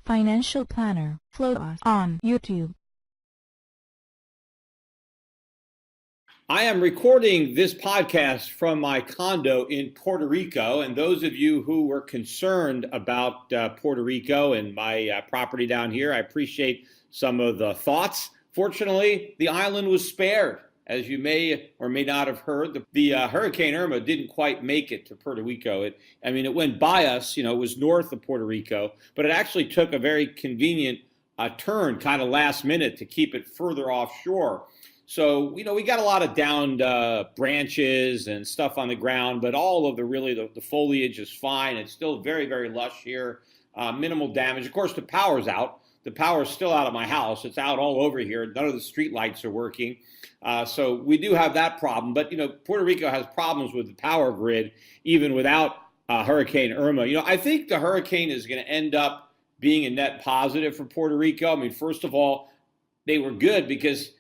Financial Planner. Follow us on YouTube. I am recording this podcast from my condo in Puerto Rico, and those of you who were concerned about Puerto Rico and my property down here, I appreciate some of the thoughts. Fortunately, the island was spared. As you may or may not have heard, the Hurricane Irma didn't quite make it to Puerto Rico. It went by us, it was north of Puerto Rico, but it actually took a very convenient turn kind of last minute to keep it further offshore. So, we got a lot of downed branches and stuff on the ground, but all of the foliage is fine. It's still very, very lush here. Minimal damage. Of course, the power's out. The power's still out of my house. It's out all over here. None of the street lights are working. So we do have that problem. But, Puerto Rico has problems with the power grid, even without Hurricane Irma. I think the hurricane is going to end up being a net positive for Puerto Rico. First of all, they were good because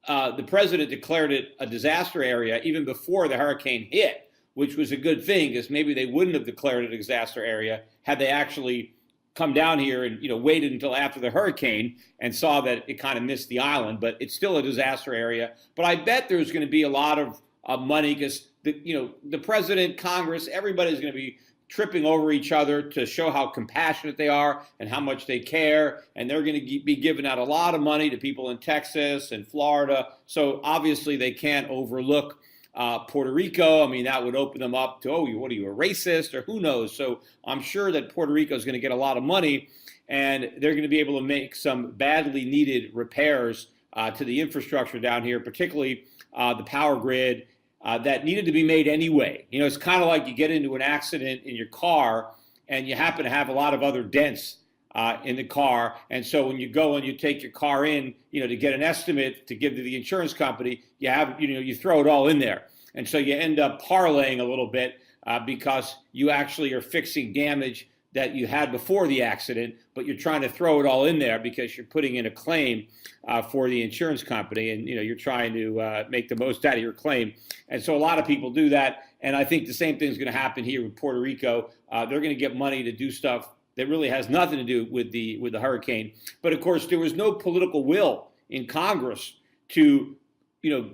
the president declared it a disaster area even before the hurricane hit, which was a good thing because maybe they wouldn't have declared it a disaster area had they actually come down here and waited until after the hurricane and saw that it kind of missed the island. But it's still a disaster area. But I bet there's going to be a lot of money because the president, Congress, everybody's going to be tripping over each other to show how compassionate they are and how much they care. And they're going to be giving out a lot of money to people in Texas and Florida. So obviously they can't overlook Puerto Rico. That would open them up to, what are you, a racist or who knows? So I'm sure that Puerto Rico is going to get a lot of money and they're going to be able to make some badly needed repairs to the infrastructure down here, particularly the power grid. That needed to be made anyway. It's kind of like you get into an accident in your car and you happen to have a lot of other dents in the car. And so when you go and you take your car in, to get an estimate to give to the insurance company, you throw it all in there. And so you end up parlaying a little bit because you actually are fixing damage that you had before the accident, but you're trying to throw it all in there because you're putting in a claim for the insurance company, and you're trying to make the most out of your claim. And so a lot of people do that, and I think the same thing is going to happen here with Puerto Rico. They're going to get money to do stuff that really has nothing to do with the hurricane. But of course, there was no political will in Congress to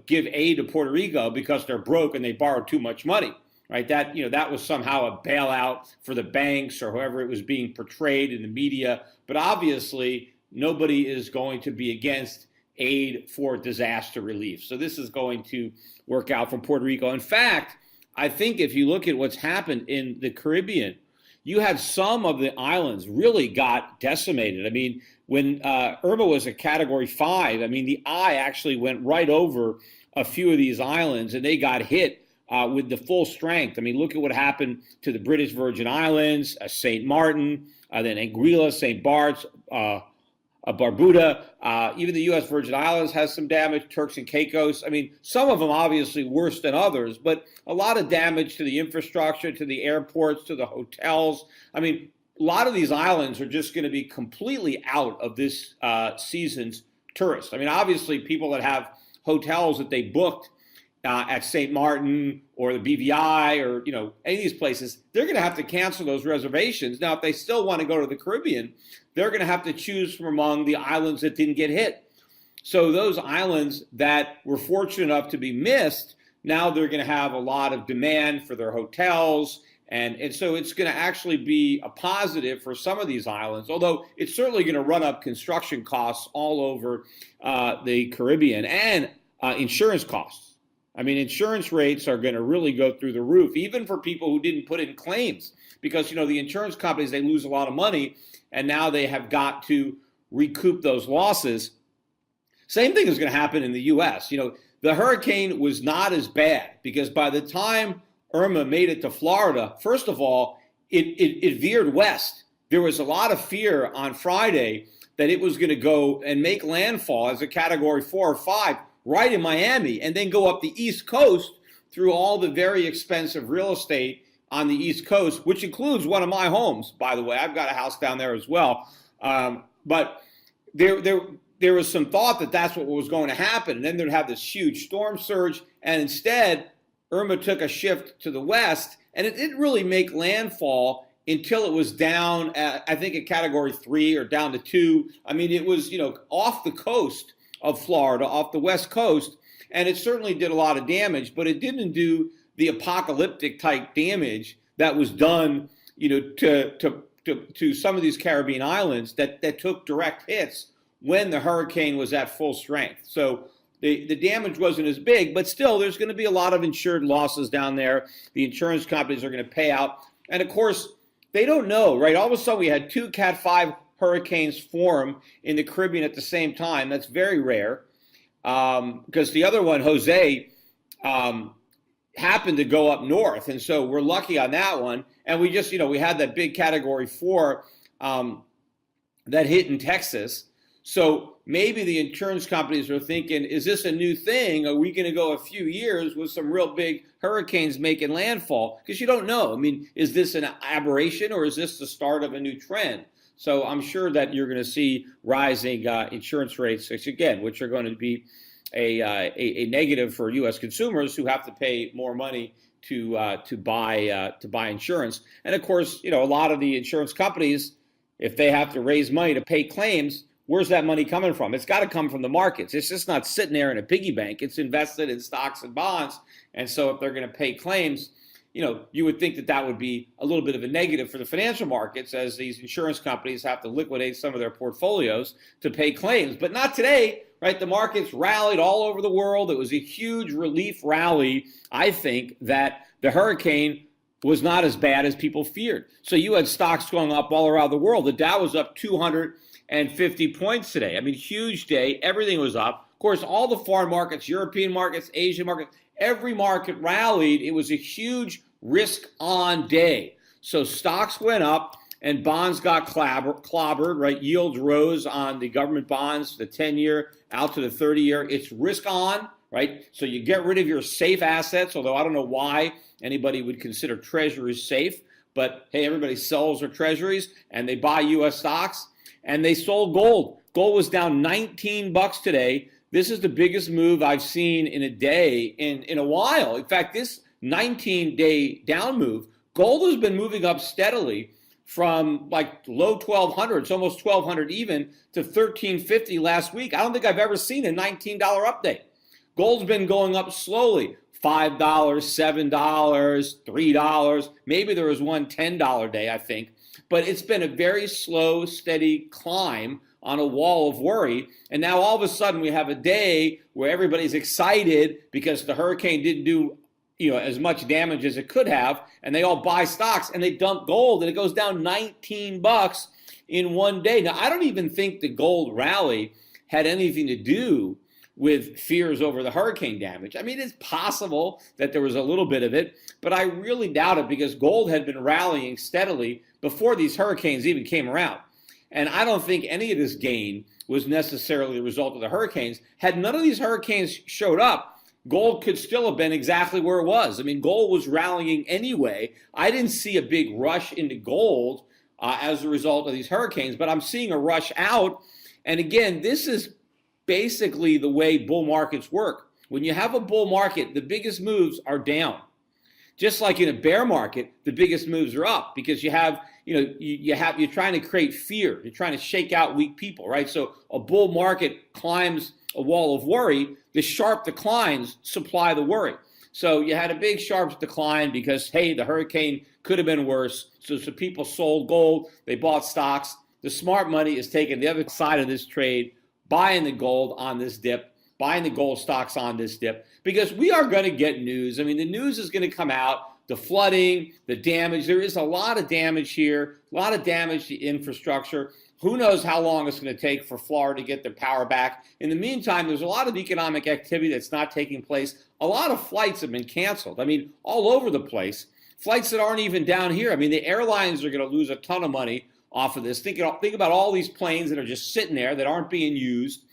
give aid to Puerto Rico because they're broke and they borrowed too much money. Right, that was somehow a bailout for the banks or whoever it was being portrayed in the media. But obviously, nobody is going to be against aid for disaster relief. So this is going to work out for Puerto Rico. In fact, I think if you look at what's happened in the Caribbean, you had some of the islands really got decimated. When Irma was a Category 5, the eye actually went right over a few of these islands and they got hit with the full strength. Look at what happened to the British Virgin Islands, St. Martin, then Anguilla, St. Bart's, Barbuda. Even the U.S. Virgin Islands has some damage, Turks and Caicos. Some of them obviously worse than others, but a lot of damage to the infrastructure, to the airports, to the hotels. A lot of these islands are just going to be completely out of this season's tourists. Obviously, people that have hotels that they booked at St. Martin or the BVI or, any of these places, they're going to have to cancel those reservations. Now, if they still want to go to the Caribbean, they're going to have to choose from among the islands that didn't get hit. So those islands that were fortunate enough to be missed, now they're going to have a lot of demand for their hotels. And so it's going to actually be a positive for some of these islands, although it's certainly going to run up construction costs all over the Caribbean and insurance costs. Insurance rates are going to really go through the roof, even for people who didn't put in claims, because, the insurance companies, they lose a lot of money, and now they have got to recoup those losses. Same thing is going to happen in the U.S. The hurricane was not as bad because by the time Irma made it to Florida, first of all, it veered west. There was a lot of fear on Friday that it was going to go and make landfall as a Category 4 or 5 right in Miami and then go up the East Coast through all the very expensive real estate on the East Coast, which includes one of my homes, by the way. I've got a house down there as well. But there was some thought that that's what was going to happen. And then there'd have this huge storm surge. And instead, Irma took a shift to the west, and it didn't really make landfall until it was down, I think, at category 3 or down to 2. I mean, it was, off the coast of Florida, off the West Coast, and it certainly did a lot of damage, but it didn't do the apocalyptic type damage that was done, to some of these Caribbean islands that took direct hits when the hurricane was at full strength. So the damage wasn't as big, but still there's going to be a lot of insured losses down there. The insurance companies are going to pay out. And of course, they don't know, right? All of a sudden we had 2 Cat 5 hurricanes form in the Caribbean at the same time. That's very rare because the other one, Jose, happened to go up north. And so we're lucky on that one. And we just, we had that big category 4 that hit in Texas. So maybe the insurance companies are thinking, is this a new thing? Are we going to go a few years with some real big hurricanes making landfall? Because you don't know. I mean, is this an aberration or is this the start of a new trend? So I'm sure that you're going to see rising insurance rates, which are going to be a negative for U.S. consumers who have to pay more money to buy insurance. And of course, a lot of the insurance companies, if they have to raise money to pay claims, where's that money coming from? It's got to come from the markets. It's just not sitting there in a piggy bank. It's invested in stocks and bonds. And so if they're going to pay claims, you would think that would be a little bit of a negative for the financial markets as these insurance companies have to liquidate some of their portfolios to pay claims. But not today, right? The markets rallied all over the world. It was a huge relief rally, I think, that the hurricane was not as bad as people feared. So you had stocks going up all around the world. The Dow was up 250 points today. I mean, huge day. Everything was up. Of course, all the foreign markets, European markets, Asian markets, every market rallied. It was a huge risk-on day. So stocks went up and bonds got clobbered, right? Yields rose on the government bonds, the 10-year out to the 30-year. It's risk-on, right? So you get rid of your safe assets, although I don't know why anybody would consider treasuries safe. But, hey, everybody sells their treasuries and they buy U.S. stocks. And they sold gold. Gold was down $19 today. This is the biggest move I've seen in a day in a while. In fact, this 19-day down move, gold has been moving up steadily from like low 1200s, almost 1200 even, to 1350 last week. I don't think I've ever seen a $19 update. Gold's been going up slowly. $5, $7, $3. Maybe there was one $10 day, I think. But it's been a very slow, steady climb on a wall of worry. And now all of a sudden we have a day where everybody's excited because the hurricane didn't do as much damage as it could have. And they all buy stocks and they dump gold and it goes down $19 in one day. Now, I don't even think the gold rally had anything to do with fears over the hurricane damage. I mean, it's possible that there was a little bit of it, but I really doubt it because gold had been rallying steadily before these hurricanes even came around. And I don't think any of this gain was necessarily the result of the hurricanes. Had none of these hurricanes showed up, gold could still have been exactly where it was. I mean, gold was rallying anyway. I didn't see a big rush into gold as a result of these hurricanes, but I'm seeing a rush out. And again, this is basically the way bull markets work. When you have a bull market, the biggest moves are down. Just like in a bear market, the biggest moves are up because you have, you're trying to create fear. You're trying to shake out weak people, right? So a bull market climbs a wall of worry. The sharp declines supply the worry. So you had a big sharp decline because, hey, the hurricane could have been worse. So people sold gold. They bought stocks. The smart money is taking the other side of this trade, buying the gold on this dip, buying the gold stocks on this dip, because we are going to get news. I mean, the news is going to come out, the flooding, the damage. There is a lot of damage here, a lot of damage to infrastructure. Who knows how long it's going to take for Florida to get their power back. In the meantime, there's a lot of economic activity that's not taking place. A lot of flights have been canceled. I mean, all over the place. Flights that aren't even down here. I mean, the airlines are going to lose a ton of money off of this. Think about all these planes that are just sitting there that aren't being used.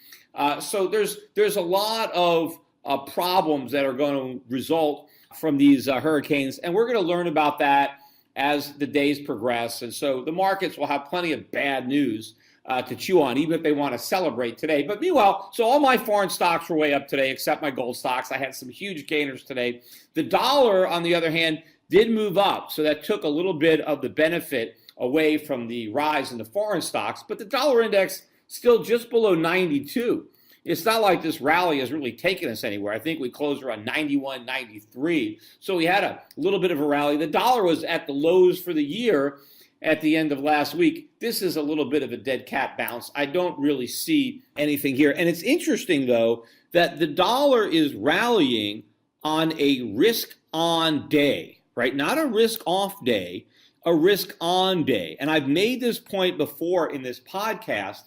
So there's a lot of problems that are going to result from these hurricanes, and we're going to learn about that as the days progress. And so the markets will have plenty of bad news to chew on, even if they want to celebrate today. But meanwhile, so all my foreign stocks were way up today, except my gold stocks. I had some huge gainers today. The dollar, on the other hand, did move up. So that took a little bit of the benefit away from the rise in the foreign stocks, but the dollar index still just below 92. It's not like this rally has really taken us anywhere. I think we closed around 91, 93. So we had a little bit of a rally. The dollar was at the lows for the year at the end of last week. This is a little bit of a dead cat bounce. I don't really see anything here. And it's interesting, though, that the dollar is rallying on a risk-on day, right? Not a risk-off day, a risk-on day. And I've made this point before in this podcast.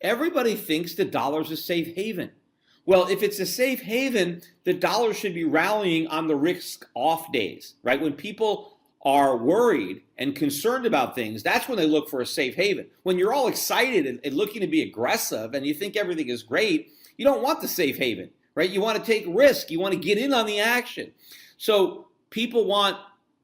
Everybody thinks the dollar's a safe haven. Well, if it's a safe haven, the dollar should be rallying on the risk-off days, right? When people are worried and concerned about things, that's when they look for a safe haven. When you're all excited and looking to be aggressive and you think everything is great, you don't want the safe haven, right? You want to take risk. You want to get in on the action. So people want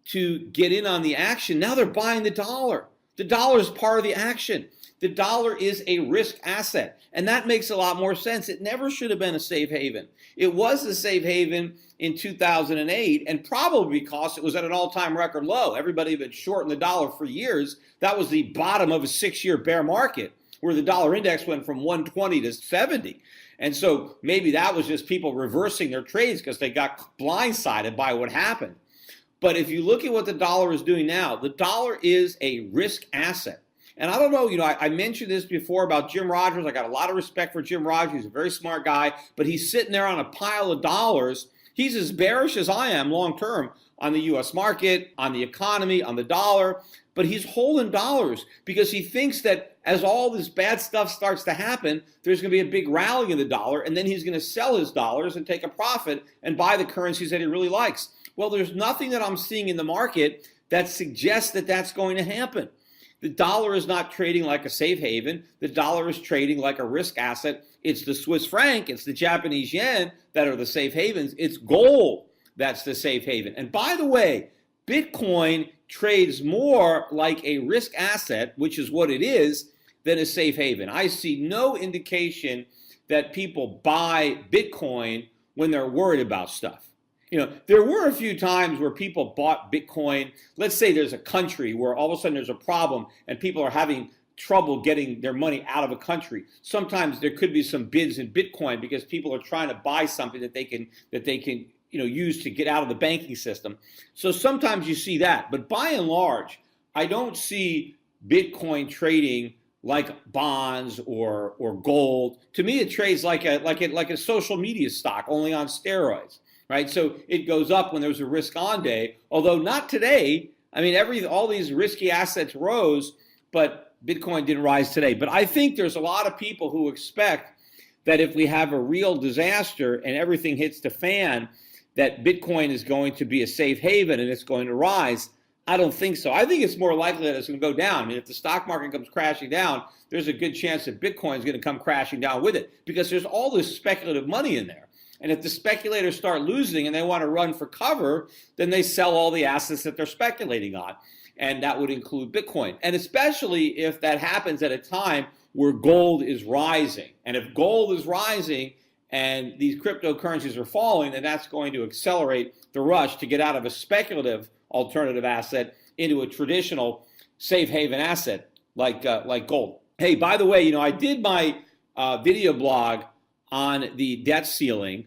to get in on the action. Now they're buying the dollar. The dollar is part of the action. The dollar is a risk asset, and that makes a lot more sense. It never should have been a safe haven. It was a safe haven in 2008, and probably because it was at an all-time record low. Everybody had been shorting the dollar for years. That was the bottom of a 6-year bear market, where the dollar index went from 120 to 70. And so maybe that was just people reversing their trades because they got blindsided by what happened. But if you look at what the dollar is doing now, the dollar is a risk asset. And I don't know, I mentioned this before about Jim Rogers. I got a lot of respect for Jim Rogers. He's a very smart guy, but he's sitting there on a pile of dollars. He's as bearish as I am long term on the U.S. market, on the economy, on the dollar. But he's holding dollars because he thinks that as all this bad stuff starts to happen, there's going to be a big rally in the dollar, and then he's going to sell his dollars and take a profit and buy the currencies that he really likes. Well, there's nothing that I'm seeing in the market that suggests that that's going to happen. The dollar is not trading like a safe haven. The dollar is trading like a risk asset. It's the Swiss franc, it's the Japanese yen that are the safe havens. It's gold that's the safe haven. And by the way, Bitcoin trades more like a risk asset, which is what it is, than a safe haven. I see no indication that people buy Bitcoin when they're worried about stuff. There were a few times where people bought Bitcoin. Let's say there's a country where all of a sudden there's a problem and people are having trouble getting their money out of a country. Sometimes there could be some bids in Bitcoin because people are trying to buy something that they can use to get out of the banking system. So sometimes you see that, but by and large, I don't see Bitcoin trading like bonds or gold. To me, it trades like a social media stock, only on steroids. Right, so it goes up when there's a risk-on day, although not today. I mean, all these risky assets rose, but Bitcoin didn't rise today. But I think there's a lot of people who expect that if we have a real disaster and everything hits the fan, that Bitcoin is going to be a safe haven and it's going to rise. I don't think so. I think it's more likely that it's going to go down. I mean, if the stock market comes crashing down, there's a good chance that Bitcoin is going to come crashing down with it because there's all this speculative money in there. And if the speculators start losing and they want to run for cover, then they sell all the assets that they're speculating on. And that would include Bitcoin. And especially if that happens at a time where gold is rising. And if gold is rising and these cryptocurrencies are falling, then that's going to accelerate the rush to get out of a speculative alternative asset into a traditional safe haven asset like gold. Hey, by the way, I did my video blog on the debt ceiling,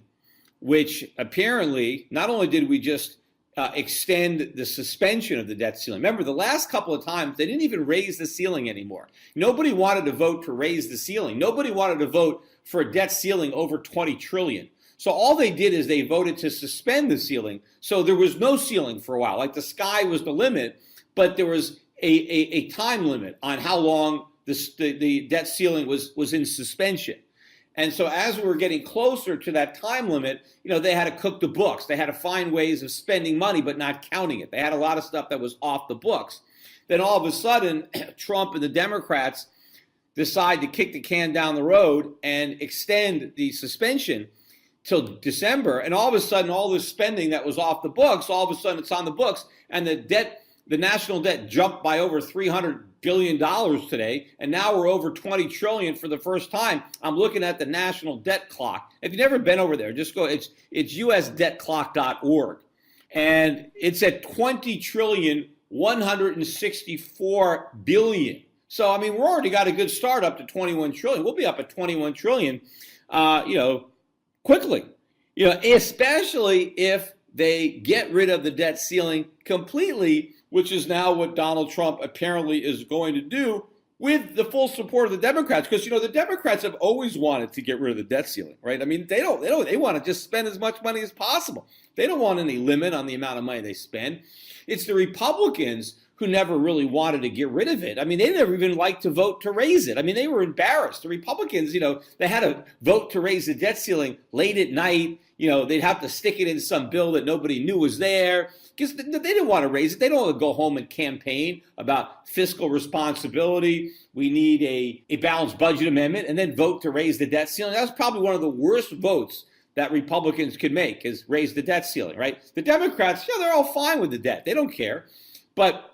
which apparently not only did we just extend the suspension of the debt ceiling. Remember, the last couple of times, they didn't even raise the ceiling anymore. Nobody wanted to vote to raise the ceiling. Nobody wanted to vote for a debt ceiling over 20 trillion. So all they did is they voted to suspend the ceiling. So there was no ceiling for a while. Like the sky was the limit, but there was a time limit on how long the debt ceiling was in suspension. And so as we were getting closer to that time limit, they had to cook the books. They had to find ways of spending money but not counting it. They had a lot of stuff that was off the books. Then all of a sudden, Trump and the Democrats decide to kick the can down the road and extend the suspension till December. And all of a sudden, all this spending that was off the books, all of a sudden it's on the books. And the national debt jumped by over $300 billion today, and now we're over 20 trillion for the first time. I'm looking at the national debt clock. If you've never been over there, just go. It's usdebtclock.org, and it's at 20 trillion 164 billion. So I mean, we're already got a good start up to 21 trillion. We'll be up at 21 trillion, quickly. Especially if they get rid of the debt ceiling completely, which is now what Donald Trump apparently is going to do with the full support of the Democrats. Because, the Democrats have always wanted to get rid of the debt ceiling, right? I mean, they want to just spend as much money as possible. They don't want any limit on the amount of money they spend. It's the Republicans who never really wanted to get rid of it. I mean, they never even liked to vote to raise it. I mean, they were embarrassed. The Republicans, they had to vote to raise the debt ceiling late at night. They'd have to stick it in some bill that nobody knew was there because they didn't want to raise it. They don't want to go home and campaign about fiscal responsibility. We need a balanced budget amendment and then vote to raise the debt ceiling. That's probably one of the worst votes that Republicans could make, is raise the debt ceiling, right? The Democrats, they're all fine with the debt. They don't care. But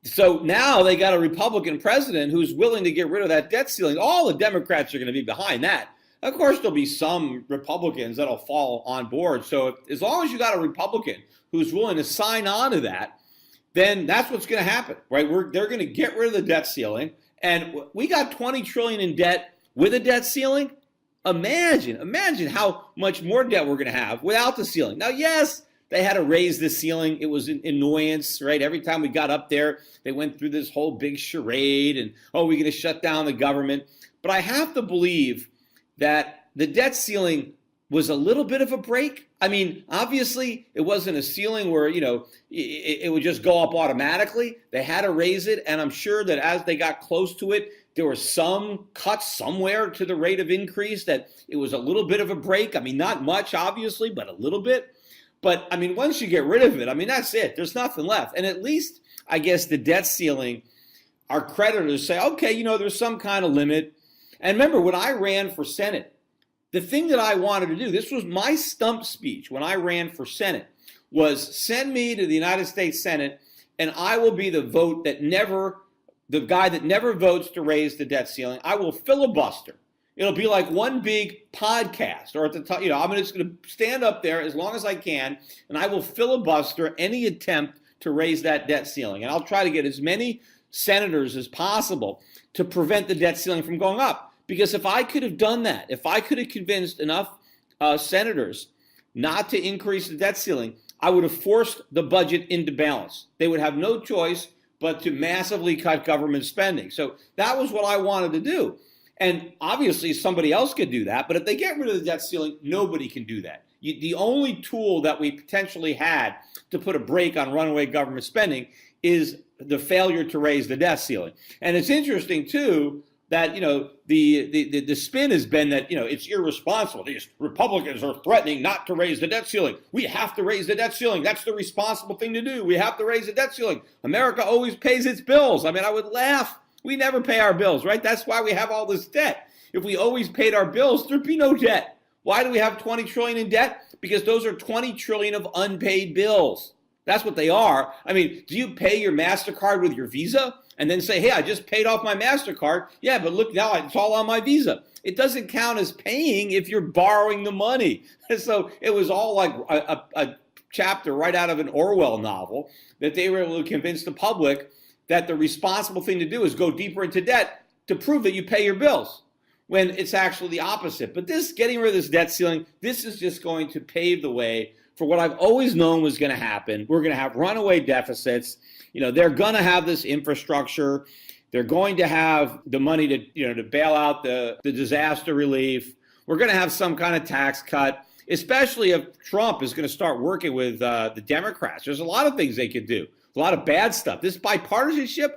so now they got a Republican president who's willing to get rid of that debt ceiling. All the Democrats are going to be behind that. Of course, there'll be some Republicans that'll fall on board. So as long as you got a Republican who's willing to sign on to that, then that's what's going to happen, right? They're going to get rid of the debt ceiling. And we got 20 trillion in debt with a debt ceiling. Imagine how much more debt we're going to have without the ceiling. Now, yes, they had to raise the ceiling. It was an annoyance, right? Every time we got up there, they went through this whole big charade and, we're going to shut down the government. But I have to believe that the debt ceiling was a little bit of a break. I mean, obviously, it wasn't a ceiling where, it would just go up automatically. They had to raise it. And I'm sure that as they got close to it, there were some cuts somewhere to the rate of increase, that it was a little bit of a break. I mean, not much, obviously, but a little bit. But, I mean, once you get rid of it, I mean, that's it. There's nothing left. And at least, I guess, the debt ceiling, our creditors say, okay, there's some kind of limit. And remember, when I ran for Senate, the thing that I wanted to do, this was my stump speech when I ran for Senate, was send me to the United States Senate, and I will be the guy that never votes to raise the debt ceiling. I will filibuster. It'll be like one big podcast, or at the top, I'm just going to stand up there as long as I can, and I will filibuster any attempt to raise that debt ceiling. And I'll try to get as many senators as possible to prevent the debt ceiling from going up. Because if I could have done that, if I could have convinced enough senators not to increase the debt ceiling, I would have forced the budget into balance. They would have no choice but to massively cut government spending. So that was what I wanted to do. And obviously somebody else could do that, but if they get rid of the debt ceiling, nobody can do that. The only tool that we potentially had to put a brake on runaway government spending is the failure to raise the debt ceiling. And it's interesting, too, that, the spin has been that, it's irresponsible. These Republicans are threatening not to raise the debt ceiling. We have to raise the debt ceiling. That's the responsible thing to do. We have to raise the debt ceiling. America always pays its bills. I mean, I would laugh. We never pay our bills, right? That's why we have all this debt. If we always paid our bills, there'd be no debt. Why do we have 20 trillion in debt? Because those are 20 trillion of unpaid bills. That's what they are. I mean, do you pay your MasterCard with your Visa and then say, hey, I just paid off my MasterCard? Yeah, but look, now it's all on my Visa. It doesn't count as paying if you're borrowing the money. So it was all like a chapter right out of an Orwell novel that they were able to convince the public that the responsible thing to do is go deeper into debt to prove that you pay your bills, when it's actually the opposite. But this, getting rid of this debt ceiling, this is just going to pave the way for what I've always known was going to happen. We're going to have runaway deficits. They're going to have this infrastructure. They're going to have the money to bail out the disaster relief. We're going to have some kind of tax cut, especially if Trump is going to start working with the Democrats. There's a lot of things they could do. A lot of bad stuff. This bipartisanship,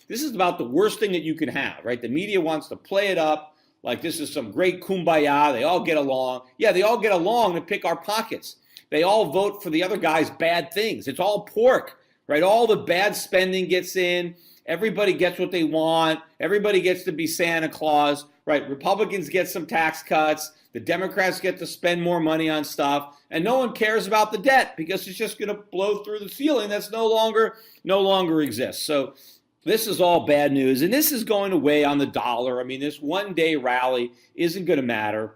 this is about the worst thing that you can have, right? The media wants to play it up like this is some great kumbaya. They all get along. Yeah, they all get along to pick our pockets. They all vote for the other guy's bad things. It's all pork, right? All the bad spending gets in. Everybody gets what they want. Everybody gets to be Santa Claus, right? Republicans get some tax cuts. The Democrats get to spend more money on stuff, and no one cares about the debt because it's just going to blow through the ceiling that's no longer exists. So this is all bad news, and this is going to weigh on the dollar. I mean, this one-day rally isn't going to matter.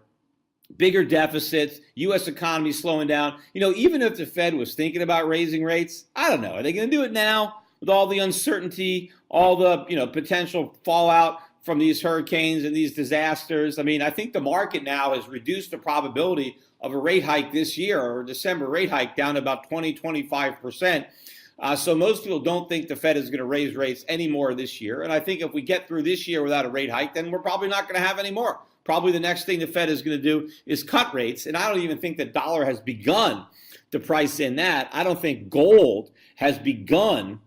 bigger deficits, U.S. economy slowing down. Even if the Fed was thinking about raising rates, I don't know. Are they going to do it now with all the uncertainty, all the potential fallout from these hurricanes and these disasters? I think the market now has reduced the probability of a rate hike this year, or a December rate hike, down to about 20-25%. So most people don't think the Fed is going to raise rates any more this year. And I think if we get through this year without a rate hike, then we're probably not going to have any more. Probably the next thing the Fed is going to do is cut rates. And I don't even think the dollar has begun to price in that. I don't think gold has begun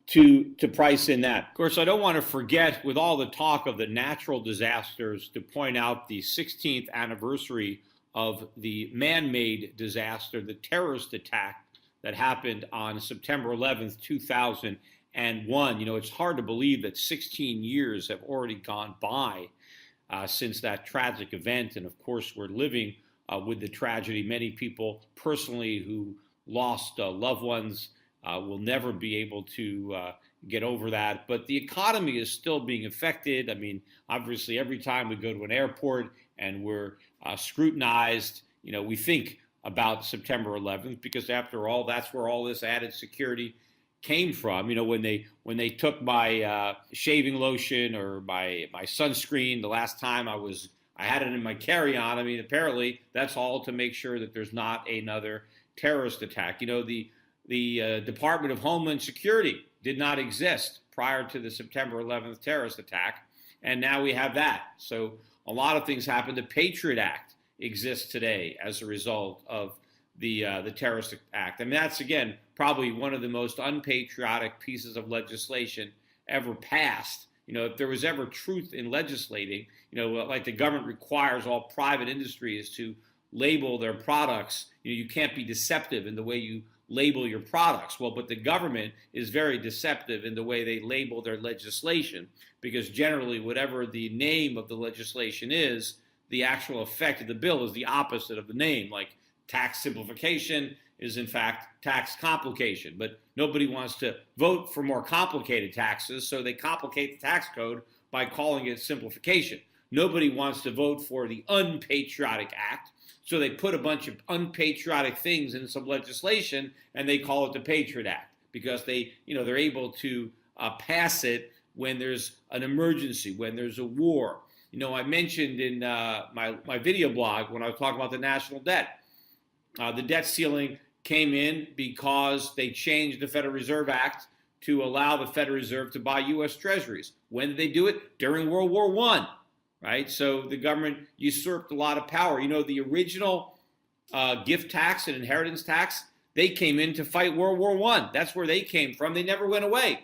to price in that. Of course, I don't want to forget, with all the talk of the natural disasters, to point out the 16th anniversary of the man-made disaster, the terrorist attack that happened on September 11th, 2001. It's hard to believe that 16 years have already gone by since that tragic event. And of course, we're living with the tragedy. Many people personally who lost loved ones will never be able to get over that. But the economy is still being affected. Obviously, every time we go to an airport and we're scrutinized, we think about September 11th, because after all, that's where all this added security came from. When they took my shaving lotion or my sunscreen the last time I had it in my carry-on. Apparently that's all to make sure that there's not another terrorist attack. The Department of Homeland Security did not exist prior to the September 11th terrorist attack, and now we have that. So a lot of things happened. The Patriot Act exists today as a result of the terrorist act. That's, again, probably one of the most unpatriotic pieces of legislation ever passed. If there was ever truth in legislating, like the government requires all private industries to label their products. You can't be deceptive in the way you label your products. Well, but the government is very deceptive in the way they label their legislation, because generally whatever the name of the legislation is, the actual effect of the bill is the opposite of the name. Like tax simplification is in fact tax complication, but nobody wants to vote for more complicated taxes, so they complicate the tax code by calling it simplification. Nobody wants to vote for the unpatriotic act, so they put a bunch of unpatriotic things in some legislation and they call it the Patriot Act, because they're able to pass it when there's an emergency, when there's a war. I mentioned in my video blog, when I was talking about the national debt, the debt ceiling came in because they changed the Federal Reserve Act to allow the Federal Reserve to buy U.S. Treasuries. When did they do it? During World War I, right? So the government usurped a lot of power. The original gift tax and inheritance tax, they came in to fight World War I. That's where they came from. They never went away.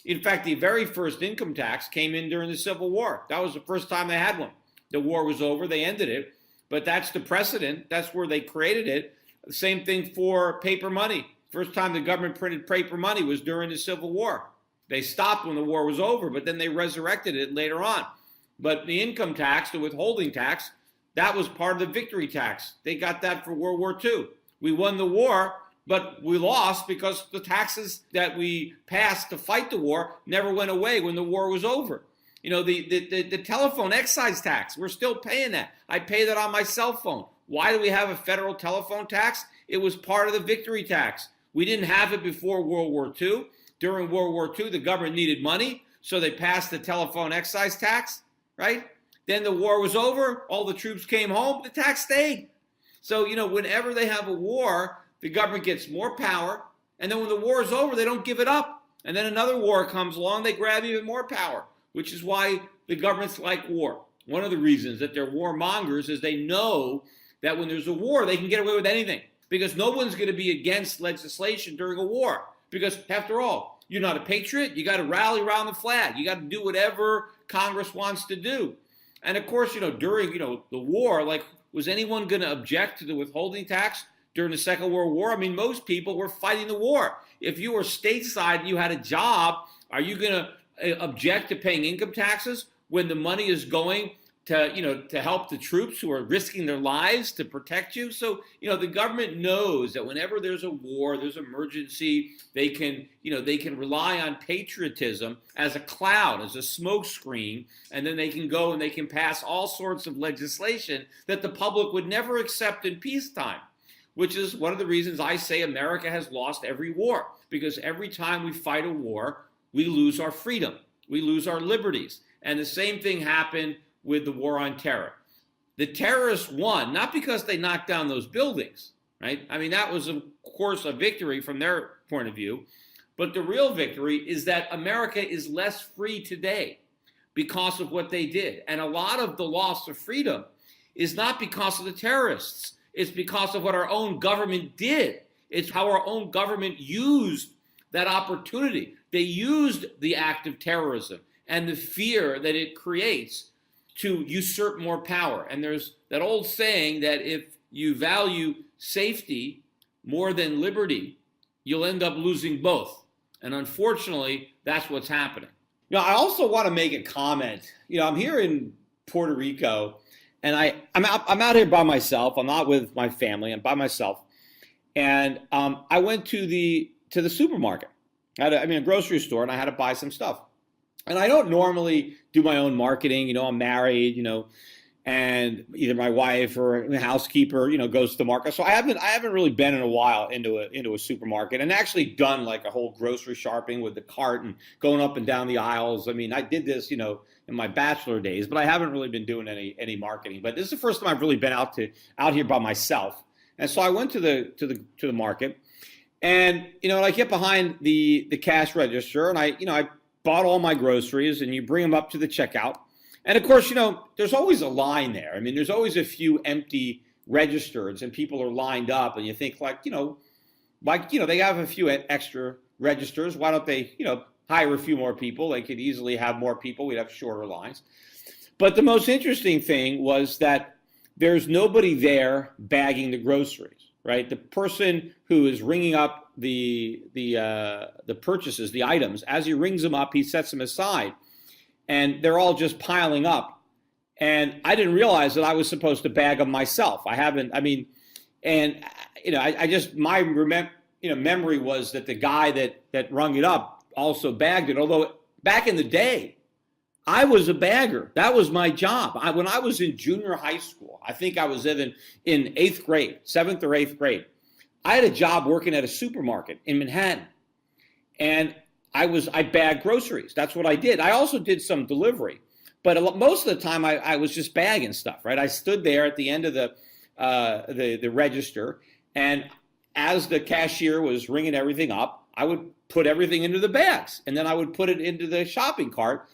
In fact, the very first income tax came in during the Civil War. That was the first time they had one. The war was over, they ended it, but that's the precedent. That's where they created it. The same thing for paper money. First time the government printed paper money was during the Civil War. They stopped when the war was over, but then they resurrected it later on. But the income tax, the withholding tax, that was part of the victory tax. They got that for World War II. We won the war, but we lost because the taxes that we passed to fight the war never went away when the war was over. The telephone excise tax, we're still paying that. I pay that on my cell phone. Why do we have a federal telephone tax? It was part of the victory tax. We didn't have it before World War II. During World War II, the government needed money, so they passed the telephone excise tax, right? Then the war was over, all the troops came home, the tax stayed. So, whenever they have a war, the government gets more power, and then when the war is over, they don't give it up. And then another war comes along, they grab even more power, which is why the governments like war. One of the reasons that they're warmongers is they know that when there's a war, they can get away with anything, because no one's going to be against legislation during a war. Because after all, you're not a patriot, you got to rally around the flag. You got to do whatever Congress wants to do. And of course, during, the war, was anyone going to object to the withholding tax during the Second World War? Most people were fighting the war. If you were stateside and you had a job, are you going to object to paying income taxes when the money is going to help the troops who are risking their lives to protect you. So, the government knows that whenever there's a war, there's emergency, they can rely on patriotism as a cloud, as a smokescreen, and then they can go and they can pass all sorts of legislation that the public would never accept in peacetime, which is one of the reasons I say America has lost every war, because every time we fight a war, we lose our freedom, we lose our liberties. And the same thing happened with the war on terror. The terrorists won, not because they knocked down those buildings, right? I mean, that was, of course, a victory from their point of view. But the real victory is that America is less free today because of what they did. And a lot of the loss of freedom is not because of the terrorists. It's because of what our own government did. It's how our own government used that opportunity. They used the act of terrorism and the fear that it creates to usurp more power. And there's that old saying that if you value safety more than liberty, you'll end up losing both. And unfortunately, that's what's happening. I also want to make a comment. I'm here in Puerto Rico, and I'm out here by myself. I'm not with my family. I'm by myself. And I went to the supermarket. A grocery store, and I had to buy some stuff. And I don't normally do my own marketing. I'm married, and either my wife or a housekeeper, goes to the market. So I haven't really been in a while into a supermarket and actually done like a whole grocery shopping with the cart and going up and down the aisles. I mean, I did this, in my bachelor days, but I haven't really been doing any marketing. But this is the first time I've really been out here by myself. And so I went to the market, and I get behind the cash register, and I bought all my groceries, and you bring them up to the checkout. And of course, there's always a line there. I mean, there's always a few empty registers and people are lined up, and you think they have a few extra registers. Why don't they, hire a few more people? They could easily have more people. We'd have shorter lines. But the most interesting thing was that there's nobody there bagging the groceries, right? The person who is ringing up the purchases, the items, as he rings them up, he sets them aside, and they're all just piling up. And I didn't realize that I was supposed to bag them myself. My memory was that the guy that rung it up also bagged it. Although back in the day, I was a bagger. That was my job. When I was in junior high school, I think I was in 8th grade, 7th or 8th grade. I had a job working at a supermarket in Manhattan, and I bagged groceries. That's what I did. I also did some delivery, but most of the time I was just bagging stuff, right? I stood there at the end of the register, and as the cashier was ringing everything up, I would put everything into the bags, and then I would put it into the shopping cart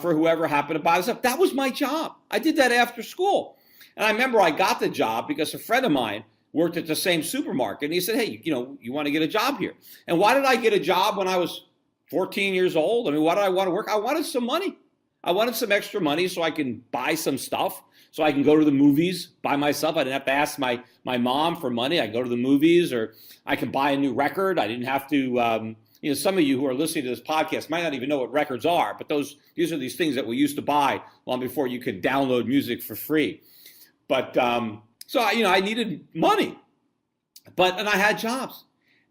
for whoever happened to buy the stuff. That was my job. I did that after school. And I remember I got the job because a friend of mine worked at the same supermarket, and he said, hey, you want to get a job here? And why did I get a job when I was 14 years old? I mean, why did I want to work? I wanted some money. I wanted some extra money so I can buy some stuff, so I can go to the movies by myself. I didn't have to ask my mom for money. I go to the movies, or I can buy a new record. I didn't have to, some of you who are listening to this podcast might not even know what records are, but these are these things that we used to buy long before you could download music for free. But so I needed money, and I had jobs.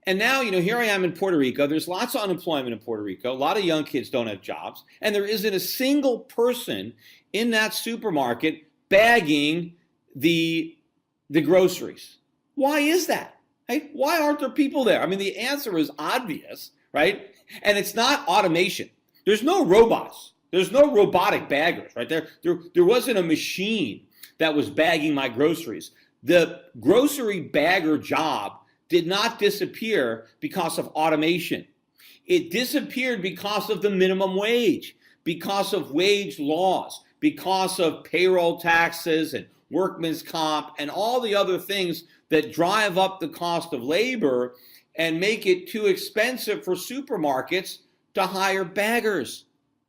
And now, here I am in Puerto Rico. There's lots of unemployment in Puerto Rico. A lot of young kids don't have jobs. And there isn't a single person in that supermarket bagging the groceries. Why is that? Hey, why aren't there people there? I mean, the answer is obvious, right? And it's not automation. There's no robots. There's no robotic baggers, right? There wasn't a machine that was bagging my groceries. The grocery bagger job did not disappear because of automation. It disappeared because of the minimum wage, because of wage laws, because of payroll taxes and workman's comp and all the other things that drive up the cost of labor and make it too expensive for supermarkets to hire baggers.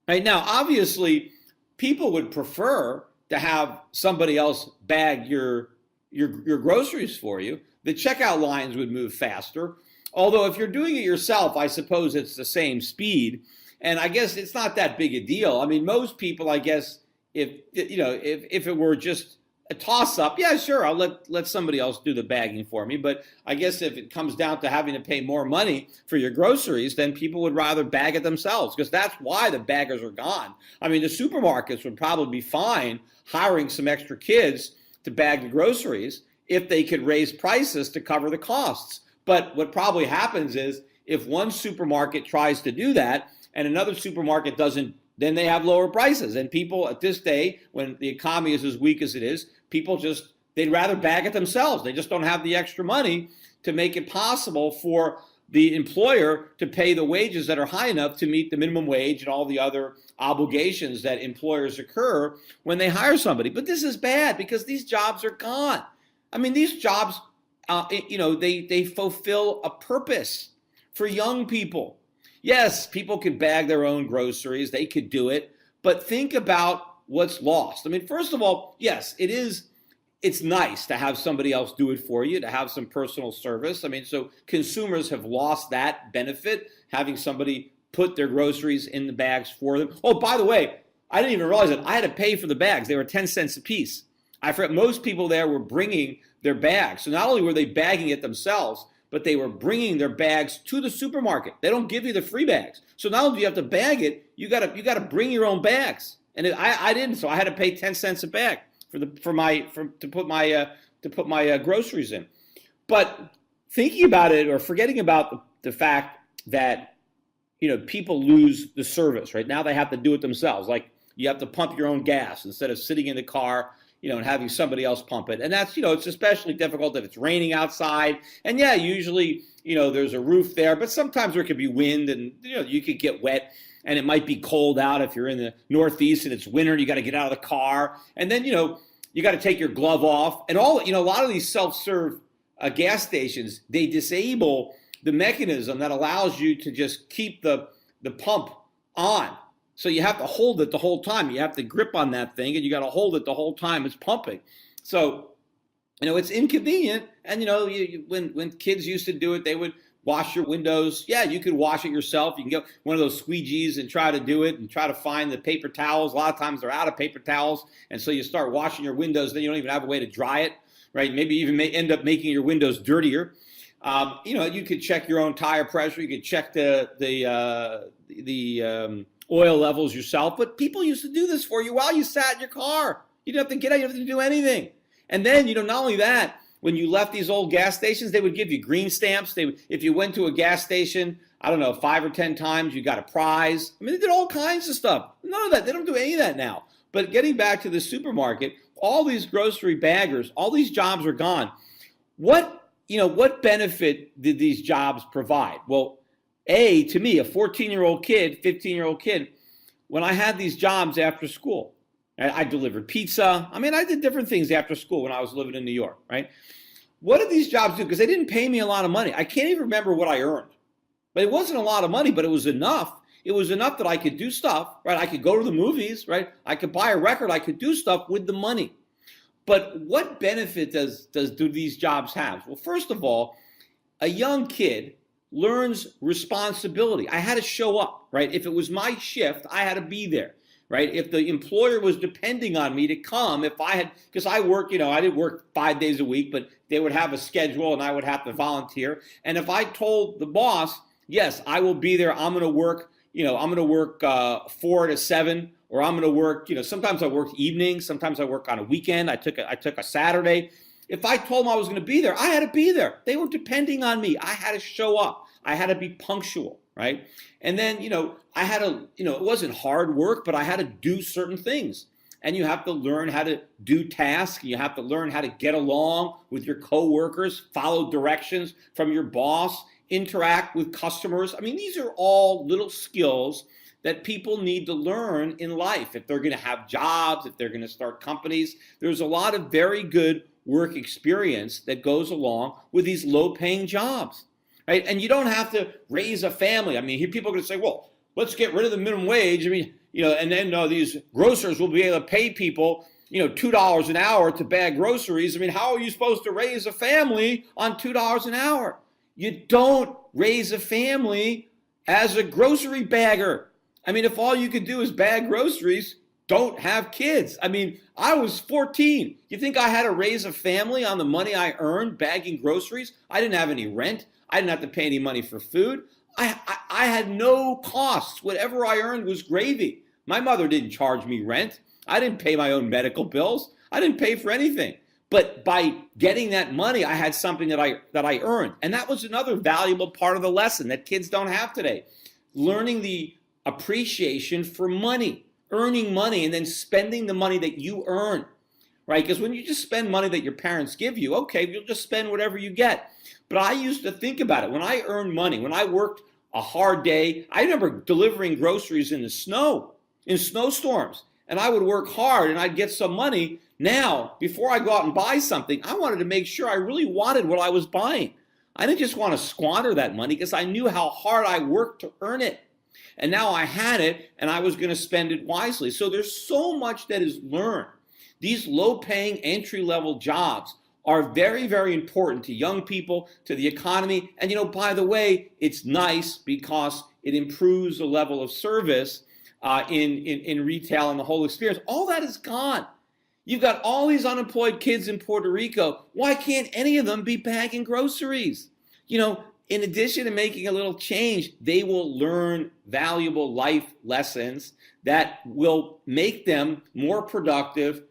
Right now, obviously, people would prefer to have somebody else bag your groceries for you. The checkout lines would move faster. Although if you're doing it yourself, I suppose it's the same speed. And I guess it's not that big a deal. I mean, most people, I guess, if it were just a toss up, yeah, sure, I'll let somebody else do the bagging for me. But I guess if it comes down to having to pay more money for your groceries, then people would rather bag it themselves, because that's why the baggers are gone. I mean, the supermarkets would probably be fine hiring some extra kids to bag the groceries if they could raise prices to cover the costs. But what probably happens is if one supermarket tries to do that and another supermarket doesn't, then they have lower prices. And people at this day, when the economy is as weak as it is, they'd rather bag it themselves. They just don't have the extra money to make it possible for the employer to pay the wages that are high enough to meet the minimum wage and all the other obligations that employers incur when they hire somebody. But this is bad because these jobs are gone. I mean, these jobs, they fulfill a purpose for young people. Yes, people can bag their own groceries. They could do it. But think about what's lost. I mean, first of all, yes, it's nice to have somebody else do it for you, to have some personal service. I mean, so consumers have lost that benefit, having somebody put their groceries in the bags for them. Oh, by the way, I didn't even realize it. I had to pay for the bags. They were 10 cents a piece. I forgot most people there were bringing their bags. So not only were they bagging it themselves, but they were bringing their bags to the supermarket. They don't give you the free bags. So not only do you have to bag it, you got to bring your own bags. And I didn't, so I had to pay 10 cents a bag to put my groceries in. But thinking about it or forgetting about the fact that people lose the service, right? Now they have to do it themselves. Like you have to pump your own gas instead of sitting in the car, and having somebody else pump it. And that's, it's especially difficult if it's raining outside. And yeah, usually, there's a roof there, but sometimes there could be wind and, you could get wet and it might be cold out if you're in the Northeast and it's winter and you got to get out of the car. And then, you got to take your glove off and all, a lot of these self-serve gas stations, they disable the mechanism that allows you to just keep the pump on. So you have to hold it the whole time. You have to grip on that thing, and you got to hold it the whole time it's pumping. So, it's inconvenient. And, when kids used to do it, they would wash your windows. Yeah, you could wash it yourself. You can get one of those squeegees and try to do it and try to find the paper towels. A lot of times they're out of paper towels. And so you start washing your windows. Then you don't even have a way to dry it, right? Maybe even may end up making your windows dirtier. You could check your own tire pressure. You could check the oil levels yourself, but people used to do this for you while you sat in your car. You didn't have to get out, you didn't have to do anything. And then, not only that, when you left these old gas stations, they would give you green stamps. If you went to a gas station, 5 or 10 times, you got a prize. I mean, they did all kinds of stuff. None of that, they don't do any of that now. But getting back to the supermarket, all these grocery baggers, all these jobs are gone. What benefit did these jobs provide? Well, to me, a 14-year-old kid, 15-year-old kid, when I had these jobs after school, I delivered pizza. I mean, I did different things after school when I was living in New York, right? What did these jobs do? Because they didn't pay me a lot of money. I can't even remember what I earned. But it wasn't a lot of money, but it was enough. It was enough that I could do stuff, right? I could go to the movies, right? I could buy a record. I could do stuff with the money. But what benefit do these jobs have? Well, first of all, a young kid learns responsibility. I had to show up, right? If it was my shift, I had to be there, right? If the employer was depending on me to come, because I work, I didn't work 5 days a week, but they would have a schedule and I would have to volunteer. And if I told the boss, yes, I will be there, I'm going to work, 4 to 7, or I'm going to work, sometimes I work evenings, sometimes I work on a weekend. I took a Saturday. If I told them I was going to be there, I had to be there. They were depending on me. I had to show up. I had to be punctual, right? And then, I had to, it wasn't hard work, but I had to do certain things. And you have to learn how to do tasks. You have to learn how to get along with your coworkers, follow directions from your boss, interact with customers. I mean, these are all little skills that people need to learn in life. If they're going to have jobs, if they're going to start companies, there's a lot of very good work experience that goes along with these low-paying jobs, right? And you don't have to raise a family. I mean, here people are going to say, well, let's get rid of the minimum wage. I mean, and then these grocers will be able to pay people, $2 an hour to bag groceries. I mean, how are you supposed to raise a family on $2 an hour? You don't raise a family as a grocery bagger. I mean, if all you could do is bag groceries, don't have kids. I mean, I was 14. You think I had to raise a family on the money I earned bagging groceries? I didn't have any rent. I didn't have to pay any money for food. I had no costs. Whatever I earned was gravy. My mother didn't charge me rent. I didn't pay my own medical bills. I didn't pay for anything. But by getting that money, I had something that I earned. And that was another valuable part of the lesson that kids don't have today. Learning the appreciation for money, earning money, and then spending the money that you earn, right? Because when you just spend money that your parents give you, okay, you'll just spend whatever you get. But I used to think about it. When I earned money, when I worked a hard day, I remember delivering groceries in the snow, in snowstorms. And I would work hard and I'd get some money. Now, before I go out and buy something, I wanted to make sure I really wanted what I was buying. I didn't just want to squander that money because I knew how hard I worked to earn it. And now I had it and I was going to spend it wisely. So there's so much that is learned. These low-paying entry-level jobs are very, very important to young people, to the economy. And, by the way, it's nice because it improves the level of service in retail and the whole experience. All that is gone. You've got all these unemployed kids in Puerto Rico. Why can't any of them be bagging groceries? In addition to making a little change, they will learn valuable life lessons that will make them more productive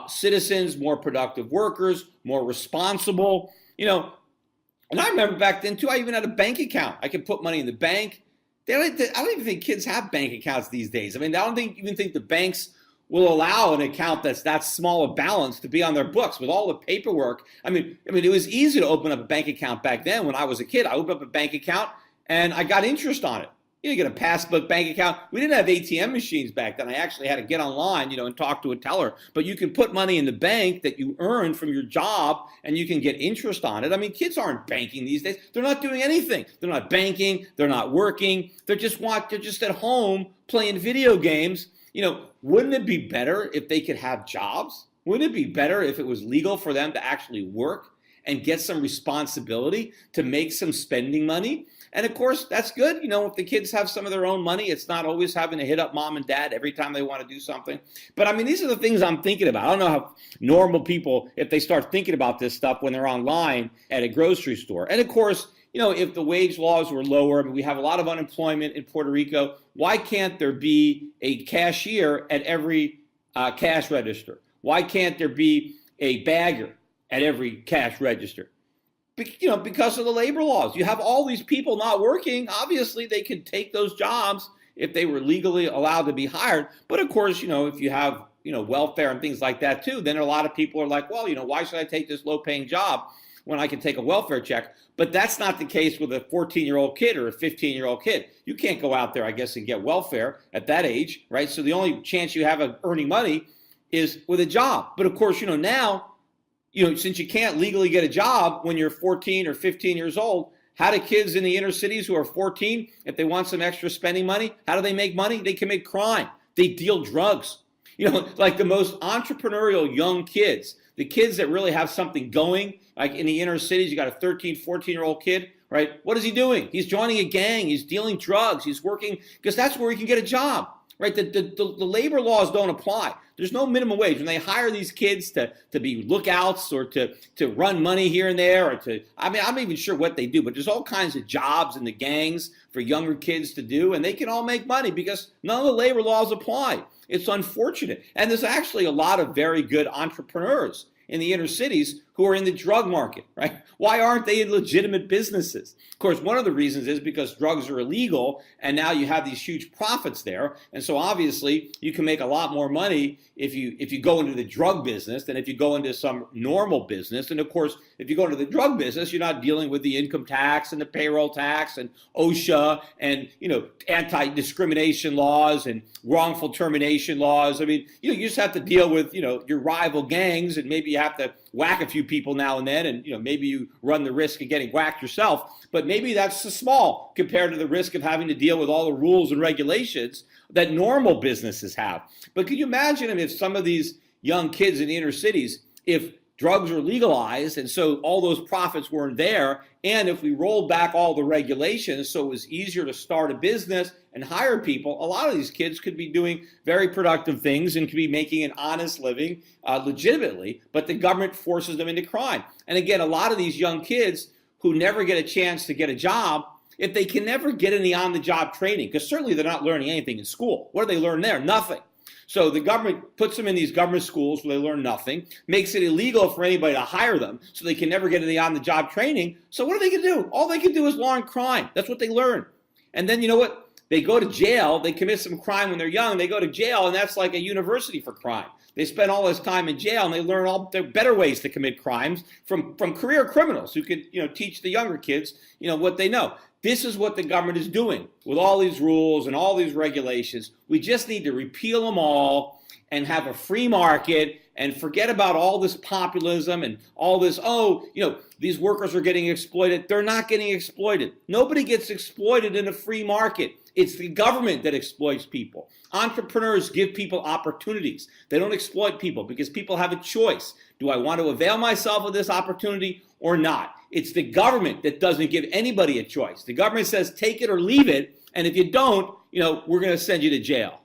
citizens, more productive workers, more responsible. And I remember back then too, I even had a bank account. I could put money in the bank. I don't even think kids have bank accounts these days. I mean, I don't even think the banks will allow an account that's that small a balance to be on their books with all the paperwork. I mean, it was easy to open up a bank account back then when I was a kid. I opened up a bank account and I got interest on it. You get a passbook bank account. We didn't have ATM machines back then. I actually had to get online, and talk to a teller. But you can put money in the bank that you earn from your job, and you can get interest on it. I mean, kids aren't banking these days. They're not doing anything. They're not banking. They're not working. They're just at home playing video games. Wouldn't it be better if they could have jobs? Wouldn't it be better if it was legal for them to actually work and get some responsibility to make some spending money? And of course, that's good. If the kids have some of their own money, it's not always having to hit up mom and dad every time they want to do something. But I mean, these are the things I'm thinking about. I don't know how normal people, if they start thinking about this stuff when they're online at a grocery store. And of course, if the wage laws were lower, I mean, we have a lot of unemployment in Puerto Rico. Why can't there be a cashier at every cash register? Why can't there be a bagger at every cash register? Because of the labor laws. You have all these people not working. Obviously, they could take those jobs if they were legally allowed to be hired. But of course, if you have, welfare and things like that too, then a lot of people are like, well, why should I take this low-paying job when I can take a welfare check? But that's not the case with a 14-year-old kid or a 15-year-old kid. You can't go out there, I guess, and get welfare at that age, right? So the only chance you have of earning money is with a job. But of course, now, since you can't legally get a job when you're 14 or 15 years old, how do kids in the inner cities who are 14, if they want some extra spending money, how do they make money? They commit crime. They deal drugs. Like the most entrepreneurial young kids, the kids that really have something going, like in the inner cities, you got a 13, 14-year-old kid, right? What is he doing? He's joining a gang. He's dealing drugs. He's working because that's where he can get a job. Right, the labor laws don't apply. There's no minimum wage. When they hire these kids to be lookouts or to run money here and there, or I'm not even sure what they do, but there's all kinds of jobs in the gangs for younger kids to do, and they can all make money because none of the labor laws apply. It's unfortunate. And there's actually a lot of very good entrepreneurs in the inner cities who are in the drug market, right? Why aren't they in legitimate businesses? Of course, one of the reasons is because drugs are illegal, and now you have these huge profits there. And so obviously, you can make a lot more money if you go into the drug business than if you go into some normal business. And of course, if you go into the drug business, you're not dealing with the income tax and the payroll tax and OSHA and, anti-discrimination laws and wrongful termination laws. I mean, you just have to deal with, your rival gangs, and maybe you have to whack a few people now and then, and maybe you run the risk of getting whacked yourself, but maybe that's small compared to the risk of having to deal with all the rules and regulations that normal businesses have. But can you imagine if some of these young kids in the inner cities, if drugs are legalized, and so all those profits weren't there. And if we rolled back all the regulations so it was easier to start a business and hire people, a lot of these kids could be doing very productive things and could be making an honest living legitimately, but the government forces them into crime. And again, a lot of these young kids who never get a chance to get a job, if they can never get any on-the-job training, because certainly they're not learning anything in school. What do they learn there? Nothing. So the government puts them in these government schools where they learn nothing, makes it illegal for anybody to hire them, so they can never get any on-the-job training. So what are they going to do? All they can do is learn crime. That's what they learn. And then you know what? They go to jail. They commit some crime when they're young. They go to jail, and that's like a university for crime. They spend all this time in jail, and they learn all the better ways to commit crimes from career criminals who could teach the younger kids what they know. This is what the government is doing with all these rules and all these regulations. We just need to repeal them all and have a free market and forget about all this populism and all this, these workers are getting exploited. They're not getting exploited. Nobody gets exploited in a free market. It's the government that exploits people. Entrepreneurs give people opportunities. They don't exploit people because people have a choice. Do I want to avail myself of this opportunity or not? It's the government that doesn't give anybody a choice. The government says take it or leave it, and if you don't, we're going to send you to jail.